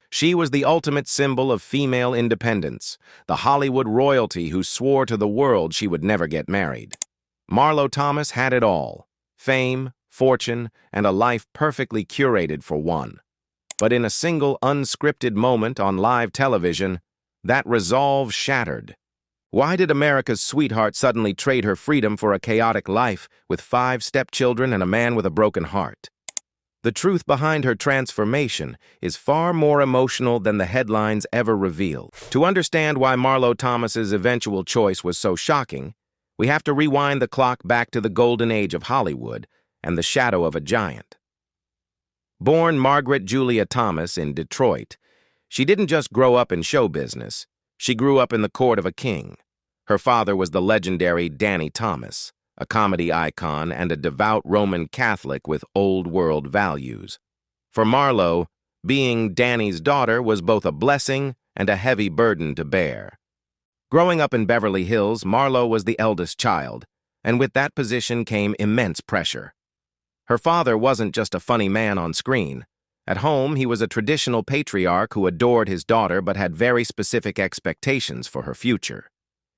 She was the ultimate symbol of female independence, the Hollywood royalty who swore to the world she would never get married. Marlo Thomas had it all: fame, fortune, and a life perfectly curated for one. But in a single unscripted moment on live television, that resolve shattered. Why did America's sweetheart suddenly trade her freedom for a chaotic life with 5 stepchildren and a man with a broken heart? The truth behind her transformation is far more emotional than the headlines ever reveal. To understand why Marlo Thomas's eventual choice was so shocking, we have to rewind the clock back to the golden age of Hollywood and the shadow of a giant. Born Margaret Julia Thomas in Detroit, she didn't just grow up in show business. She grew up in the court of a king. Her father was the legendary Danny Thomas, a comedy icon and a devout Roman Catholic with old-world values. For Marlo, being Danny's daughter was both a blessing and a heavy burden to bear. Growing up in Beverly Hills, Marlo was the eldest child, and with that position came immense pressure. Her father wasn't just a funny man on screen. At home, he was a traditional patriarch who adored his daughter but had very specific expectations for her future.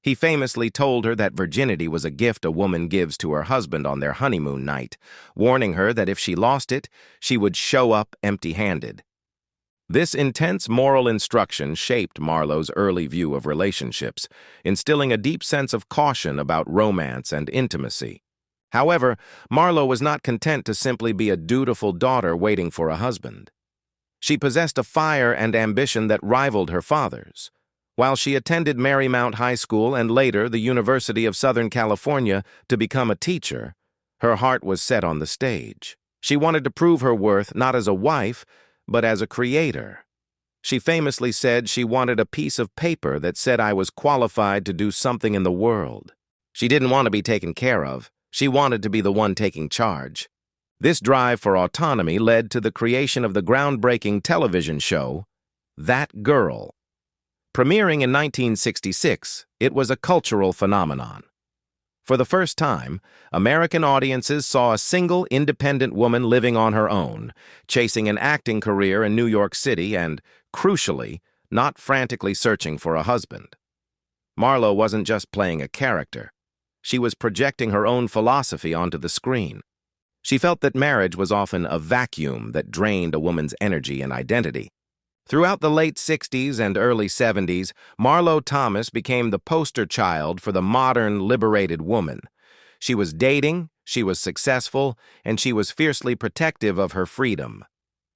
He famously told her that virginity was a gift a woman gives to her husband on their honeymoon night, warning her that if she lost it, she would show up empty-handed. This intense moral instruction shaped Marlo's early view of relationships, instilling a deep sense of caution about romance and intimacy. However, Marlo was not content to simply be a dutiful daughter waiting for a husband. She possessed a fire and ambition that rivaled her father's. While she attended Marymount High School and later the University of Southern California to become a teacher, her heart was set on the stage. She wanted to prove her worth not as a wife, but as a creator. She famously said she wanted a piece of paper that said I was qualified to do something in the world. She didn't want to be taken care of. She wanted to be the one taking charge. This drive for autonomy led to the creation of the groundbreaking television show, That Girl. Premiering in 1966, it was a cultural phenomenon. For the first time, American audiences saw a single independent woman living on her own, chasing an acting career in New York City and, crucially, not frantically searching for a husband. Marlo wasn't just playing a character. She was projecting her own philosophy onto the screen. She felt that marriage was often a vacuum that drained a woman's energy and identity. Throughout the late 60s and early 70s, Marlo Thomas became the poster child for the modern, liberated woman. She was dating, she was successful, and she was fiercely protective of her freedom.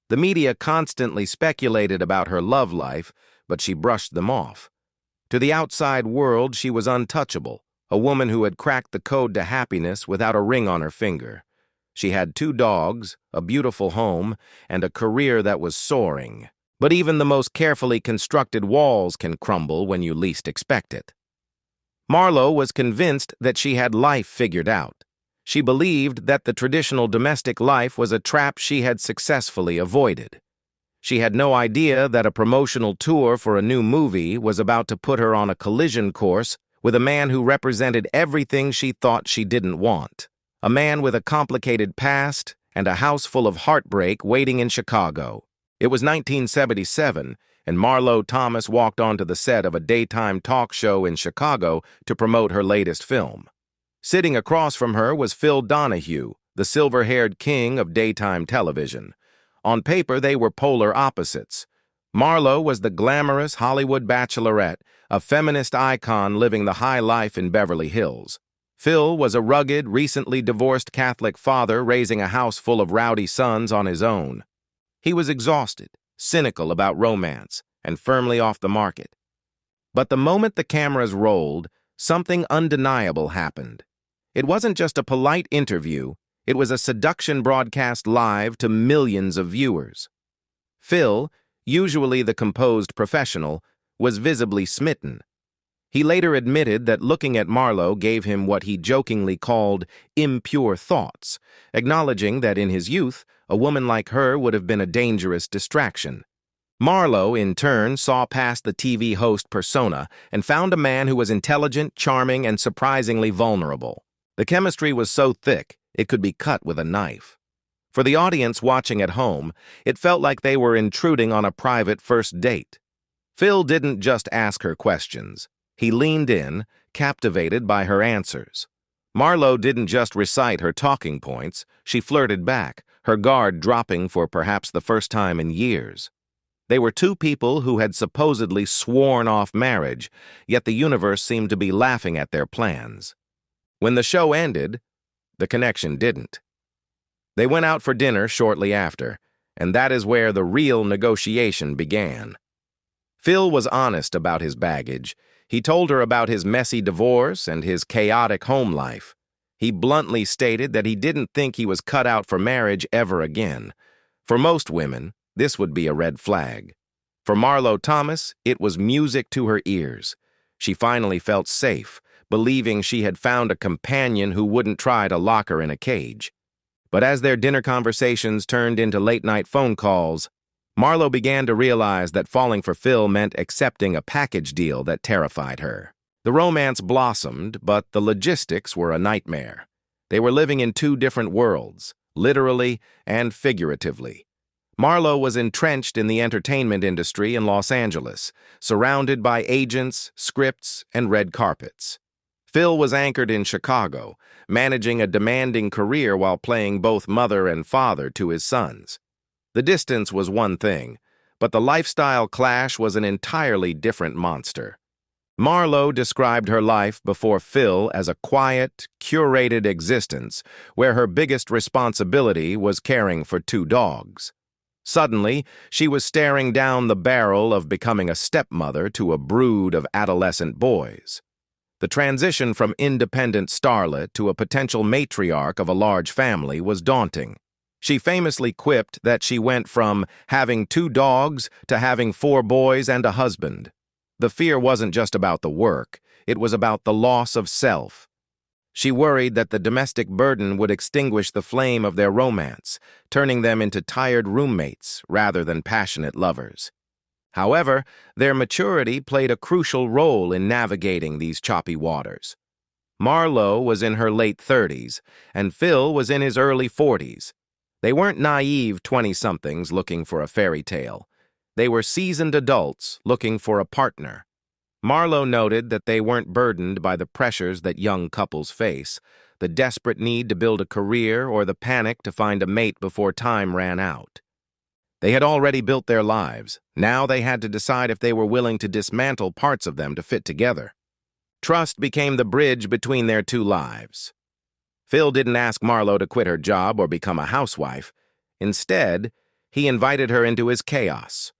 The media constantly speculated about her love life, but she brushed them off. To the outside world, she was untouchable, a woman who had cracked the code to happiness without a ring on her finger. She had 2 dogs, a beautiful home, and a career that was soaring. But even the most carefully constructed walls can crumble when you least expect it. Marlo was convinced that she had life figured out. She believed that the traditional domestic life was a trap she had successfully avoided. She had no idea that a promotional tour for a new movie was about to put her on a collision course with a man who represented everything she thought she didn't want. A man with a complicated past and a house full of heartbreak waiting in Chicago. It was 1977, and Marlo Thomas walked onto the set of a daytime talk show in Chicago to promote her latest film. Sitting across from her was Phil Donahue, the silver-haired king of daytime television. On paper, they were polar opposites. Marlo was the glamorous Hollywood bachelorette, a feminist icon living the high life in Beverly Hills. Phil was a rugged, recently divorced Catholic father raising a house full of rowdy sons on his own. He was exhausted, cynical about romance, and firmly off the market. But the moment the cameras rolled, something undeniable happened. It wasn't just a polite interview, it was a seduction broadcast live to millions of viewers. Phil, usually the composed professional, was visibly smitten. He later admitted that looking at Marlo gave him what he jokingly called impure thoughts, acknowledging that in his youth, a woman like her would have been a dangerous distraction. Marlo, in turn, saw past the TV host persona and found a man who was intelligent, charming, and surprisingly vulnerable. The chemistry was so thick, it could be cut with a knife. For the audience watching at home, it felt like they were intruding on a private first date. Phil didn't just ask her questions. He leaned in, captivated by her answers. Marlo didn't just recite her talking points, she flirted back, her guard dropping for perhaps the first time in years. They were two people who had supposedly sworn off marriage, yet the universe seemed to be laughing at their plans. When the show ended, the connection didn't. They went out for dinner shortly after, and that is where the real negotiation began. Phil was honest about his baggage. He told her about his messy divorce and his chaotic home life. He bluntly stated that he didn't think he was cut out for marriage ever again. For most women, this would be a red flag. For Marlo Thomas, it was music to her ears. She finally felt safe, believing she had found a companion who wouldn't try to lock her in a cage. But as their dinner conversations turned into late-night phone calls, Marlo began to realize that falling for Phil meant accepting a package deal that terrified her. The romance blossomed, but the logistics were a nightmare. They were living in two different worlds, literally and figuratively. Marlo was entrenched in the entertainment industry in Los Angeles, surrounded by agents, scripts, and red carpets. Phil was anchored in Chicago, managing a demanding career while playing both mother and father to his sons. The distance was one thing, but the lifestyle clash was an entirely different monster. Marlo described her life before Phil as a quiet, curated existence where her biggest responsibility was caring for two dogs. Suddenly, she was staring down the barrel of becoming a stepmother to a brood of adolescent boys. The transition from independent starlet to a potential matriarch of a large family was daunting. She famously quipped that she went from having two dogs to having 4 boys and a husband. The fear wasn't just about the work, it was about the loss of self. She worried that the domestic burden would extinguish the flame of their romance, turning them into tired roommates rather than passionate lovers. However, their maturity played a crucial role in navigating these choppy waters. Marlo was in her late 30s, and Phil was in his early 40s. They weren't naive 20-somethings looking for a fairy tale. They were seasoned adults looking for a partner. Marlo noted that they weren't burdened by the pressures that young couples face, the desperate need to build a career or the panic to find a mate before time ran out. They had already built their lives. Now they had to decide if they were willing to dismantle parts of them to fit together. Trust became the bridge between their two lives. Phil didn't ask Marlo to quit her job or become a housewife. Instead, he invited her into his chaos,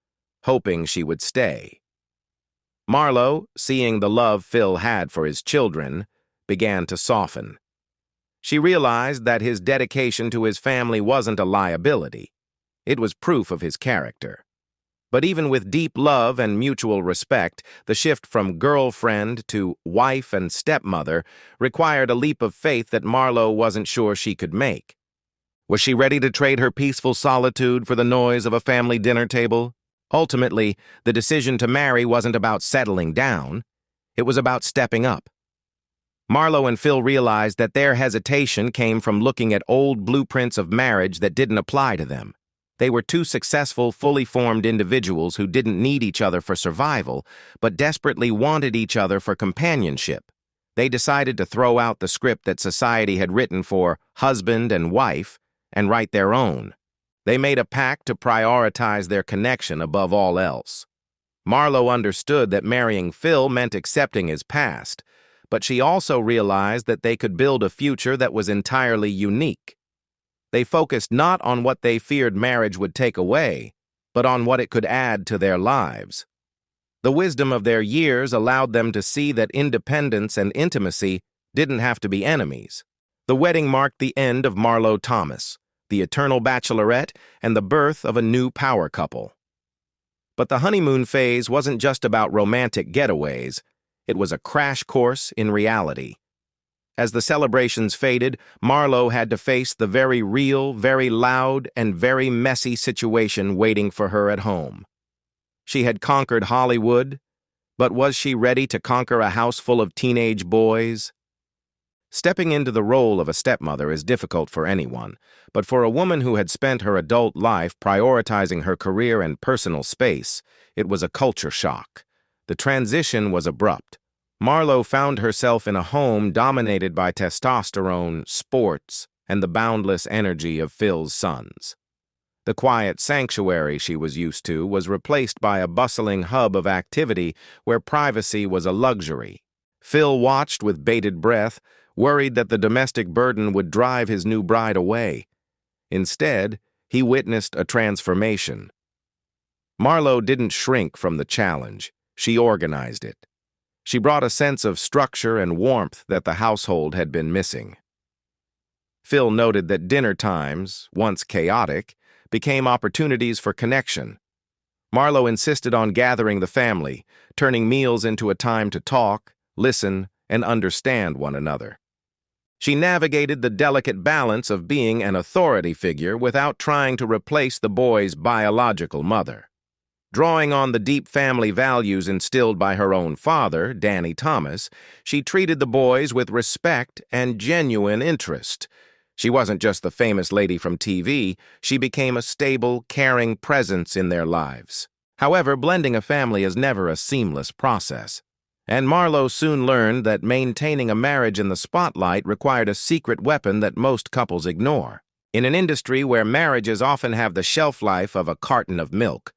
hoping she would stay. Marlo, seeing the love Phil had for his children, began to soften. She realized that his dedication to his family wasn't a liability. It was proof of his character. But even with deep love and mutual respect, the shift from girlfriend to wife and stepmother required a leap of faith that Marlo wasn't sure she could make. Was she ready to trade her peaceful solitude for the noise of a family dinner table? Ultimately, the decision to marry wasn't about settling down. It was about stepping up. Marlo and Phil realized that their hesitation came from looking at old blueprints of marriage that didn't apply to them. They were two successful, fully formed individuals who didn't need each other for survival, but desperately wanted each other for companionship. They decided to throw out the script that society had written for husband and wife and write their own. They made a pact to prioritize their connection above all else. Marlo understood that marrying Phil meant accepting his past, but she also realized that they could build a future that was entirely unique. They focused not on what they feared marriage would take away, but on what it could add to their lives. The wisdom of their years allowed them to see that independence and intimacy didn't have to be enemies. The wedding marked the end of Marlo Thomas, the eternal bachelorette, and the birth of a new power couple. But the honeymoon phase wasn't just about romantic getaways. It was a crash course in reality. As the celebrations faded, Marlo had to face the very real, very loud, and very messy situation waiting for her at home. She had conquered Hollywood, but was she ready to conquer a house full of teenage boys? Stepping into the role of a stepmother is difficult for anyone, but for a woman who had spent her adult life prioritizing her career and personal space, it was a culture shock. The transition was abrupt. Marlo found herself in a home dominated by testosterone, sports, and the boundless energy of Phil's sons. The quiet sanctuary she was used to was replaced by a bustling hub of activity where privacy was a luxury. Phil watched with bated breath, worried that the domestic burden would drive his new bride away. Instead, he witnessed a transformation. Marlo didn't shrink from the challenge. She organized it. She brought a sense of structure and warmth that the household had been missing. Phil noted that dinner times, once chaotic, became opportunities for connection. Marlo insisted on gathering the family, turning meals into a time to talk, listen, and understand one another. She navigated the delicate balance of being an authority figure without trying to replace the boy's biological mother. Drawing on the deep family values instilled by her own father, Danny Thomas, she treated the boys with respect and genuine interest. She wasn't just the famous lady from TV, she became a stable, caring presence in their lives. However, blending a family is never a seamless process. And Marlo soon learned that maintaining a marriage in the spotlight required a secret weapon that most couples ignore. In an industry where marriages often have the shelf life of a carton of milk,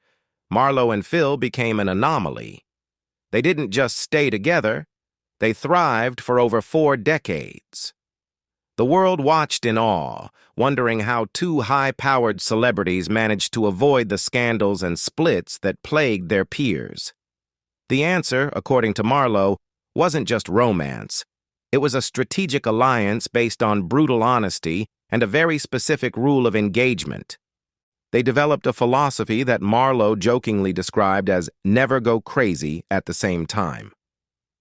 Marlo and Phil became an anomaly. They didn't just stay together, they thrived for over 4 decades. The world watched in awe, wondering how two high-powered celebrities managed to avoid the scandals and splits that plagued their peers. The answer, according to Marlo, wasn't just romance. It was a strategic alliance based on brutal honesty and a very specific rule of engagement. They developed a philosophy that Marlo jokingly described as never go crazy at the same time.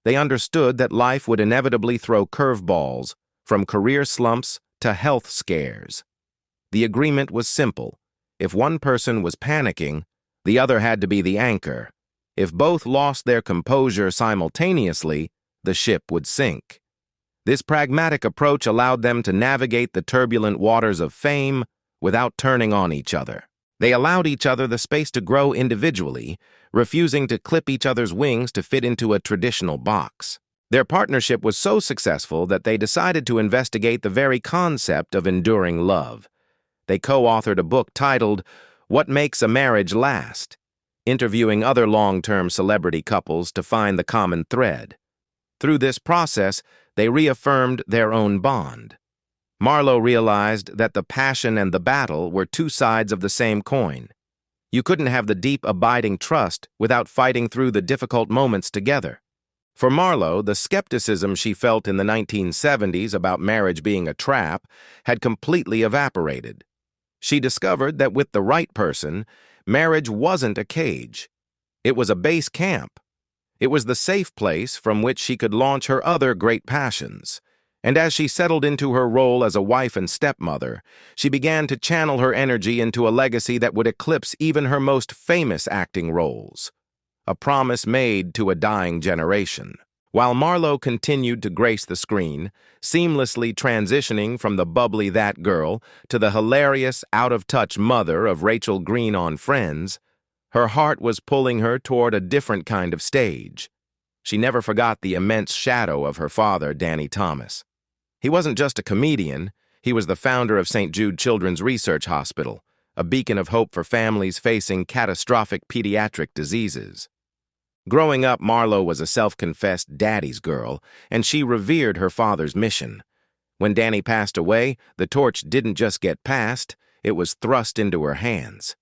They understood that life would inevitably throw curveballs, from career slumps to health scares. The agreement was simple. If one person was panicking, the other had to be the anchor. If both lost their composure simultaneously, the ship would sink. This pragmatic approach allowed them to navigate the turbulent waters of fame without turning on each other. They allowed each other the space to grow individually, refusing to clip each other's wings to fit into a traditional box. Their partnership was so successful that they decided to investigate the very concept of enduring love. They co-authored a book titled, What Makes a Marriage Last?, interviewing other long-term celebrity couples to find the common thread. Through this process, they reaffirmed their own bond. Marlo realized that the passion and the battle were 2 sides of the same coin. You couldn't have the deep, abiding trust without fighting through the difficult moments together. For Marlo, the skepticism she felt in the 1970s about marriage being a trap had completely evaporated. She discovered that with the right person, marriage wasn't a cage. It was a base camp. It was the safe place from which she could launch her other great passions. And as she settled into her role as a wife and stepmother, she began to channel her energy into a legacy that would eclipse even her most famous acting roles. A promise made to a dying generation. While Marlo continued to grace the screen, seamlessly transitioning from the bubbly that girl to the hilarious, out-of-touch mother of Rachel Green on Friends, her heart was pulling her toward a different kind of stage. She never forgot the immense shadow of her father, Danny Thomas. He wasn't just a comedian, he was the founder of St. Jude Children's Research Hospital, a beacon of hope for families facing catastrophic pediatric diseases. Growing up, Marlo was a self-confessed daddy's girl, and she revered her father's mission. When Danny passed away, the torch didn't just get passed, it was thrust into her hands.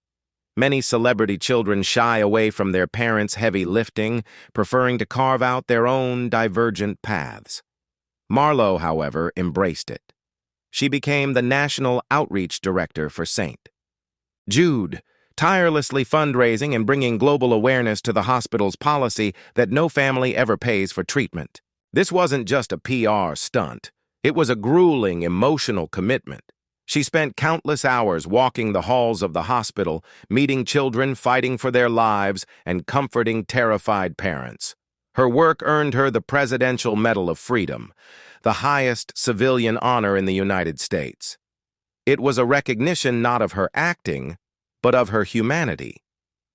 Many celebrity children shy away from their parents' heavy lifting, preferring to carve out their own divergent paths. Marlo, however, embraced it. She became the National Outreach Director for St. Jude, tirelessly fundraising and bringing global awareness to the hospital's policy that no family ever pays for treatment. This wasn't just a PR stunt. It was a grueling, emotional commitment. She spent countless hours walking the halls of the hospital, meeting children fighting for their lives and comforting terrified parents. Her work earned her the Presidential Medal of Freedom, the highest civilian honor in the United States. It was a recognition not of her acting, but of her humanity.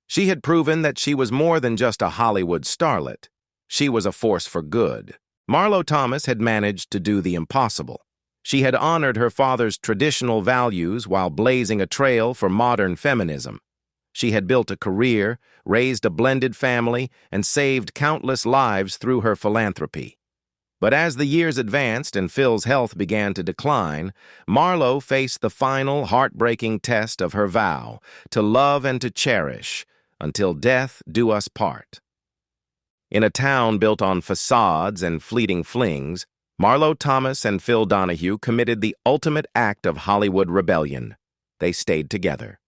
She had proven that she was more than just a Hollywood starlet. She was a force for good. Marlo Thomas had managed to do the impossible. She had honored her father's traditional values while blazing a trail for modern feminism. She had built a career, raised a blended family, and saved countless lives through her philanthropy. But as the years advanced and Phil's health began to decline, Marlo faced the final heartbreaking test of her vow to love and to cherish until death do us part. In a town built on facades and fleeting flings, Marlo Thomas and Phil Donahue committed the ultimate act of Hollywood rebellion. They stayed together.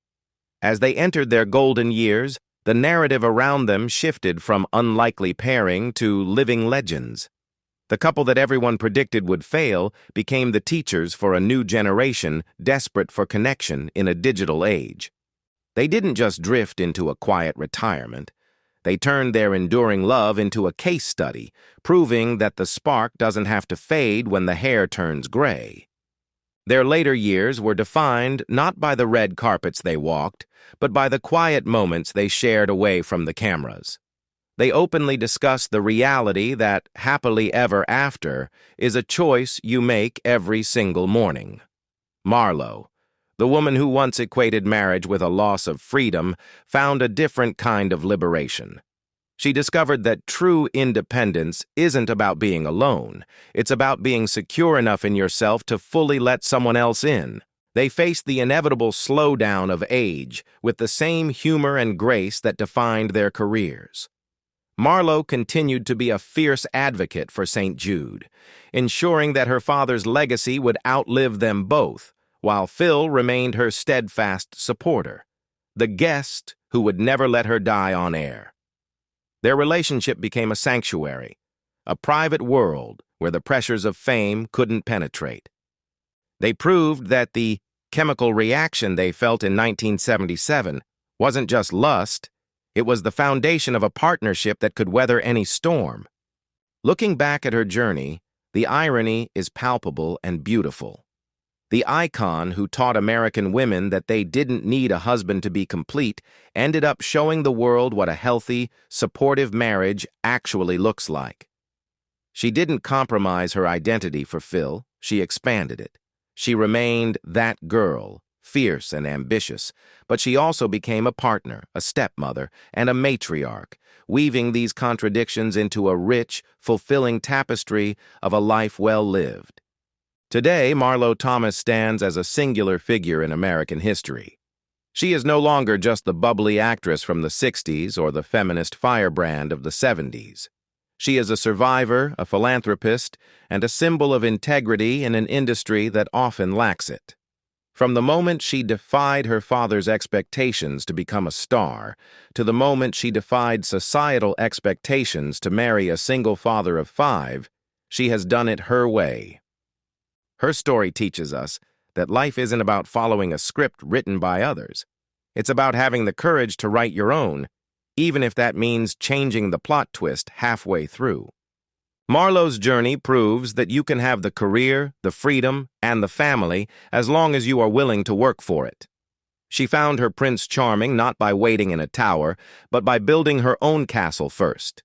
As they entered their golden years, the narrative around them shifted from unlikely pairing to living legends. The couple that everyone predicted would fail became the teachers for a new generation desperate for connection in a digital age. They didn't just drift into a quiet retirement. They turned their enduring love into a case study, proving that the spark doesn't have to fade when the hair turns gray. Their later years were defined not by the red carpets they walked, but by the quiet moments they shared away from the cameras. They openly discussed the reality that happily ever after is a choice you make every single morning. Marlo, the woman who once equated marriage with a loss of freedom, found a different kind of liberation. She discovered that true independence isn't about being alone. It's about being secure enough in yourself to fully let someone else in. They faced the inevitable slowdown of age with the same humor and grace that defined their careers. Marlo continued to be a fierce advocate for St. Jude, ensuring that her father's legacy would outlive them both, while Phil remained her steadfast supporter, the guest who would never let her die on air. Their relationship became a sanctuary, a private world where the pressures of fame couldn't penetrate. They proved that the chemical reaction they felt in 1977 wasn't just lust, it was the foundation of a partnership that could weather any storm. Looking back at her journey, the irony is palpable and beautiful. The icon who taught American women that they didn't need a husband to be complete ended up showing the world what a healthy, supportive marriage actually looks like. She didn't compromise her identity for Phil, she expanded it. She remained that girl, fierce and ambitious, but she also became a partner, a stepmother, and a matriarch, weaving these contradictions into a rich, fulfilling tapestry of a life well lived. Today, Marlo Thomas stands as a singular figure in American history. She is no longer just the bubbly actress from the 60s or the feminist firebrand of the 70s. She is a survivor, a philanthropist, and a symbol of integrity in an industry that often lacks it. From the moment she defied her father's expectations to become a star, to the moment she defied societal expectations to marry a single father of 5, she has done it her way. Her story teaches us that life isn't about following a script written by others. It's about having the courage to write your own, even if that means changing the plot twist halfway through. Marlo's journey proves that you can have the career, the freedom, and the family as long as you are willing to work for it. She found her Prince Charming not by waiting in a tower, but by building her own castle first.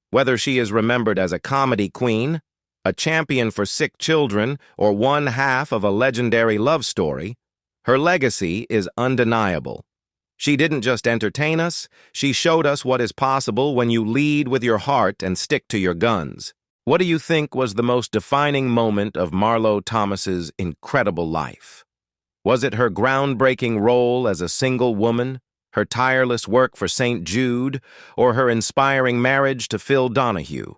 Whether she is remembered as a comedy queen, a champion for sick children, or one half of a legendary love story, her legacy is undeniable. She didn't just entertain us, she showed us what is possible when you lead with your heart and stick to your guns. What do you think was the most defining moment of Marlo Thomas's incredible life? Was it her groundbreaking role as a single woman, her tireless work for St. Jude, or her inspiring marriage to Phil Donahue?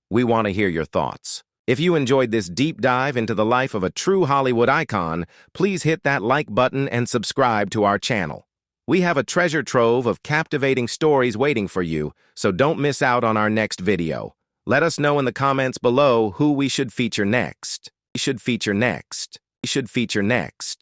We want to hear your thoughts. If you enjoyed this deep dive into the life of a true Hollywood icon, please hit that like button and subscribe to our channel. We have a treasure trove of captivating stories waiting for you, so don't miss out on our next video. Let us know in the comments below who we should feature next.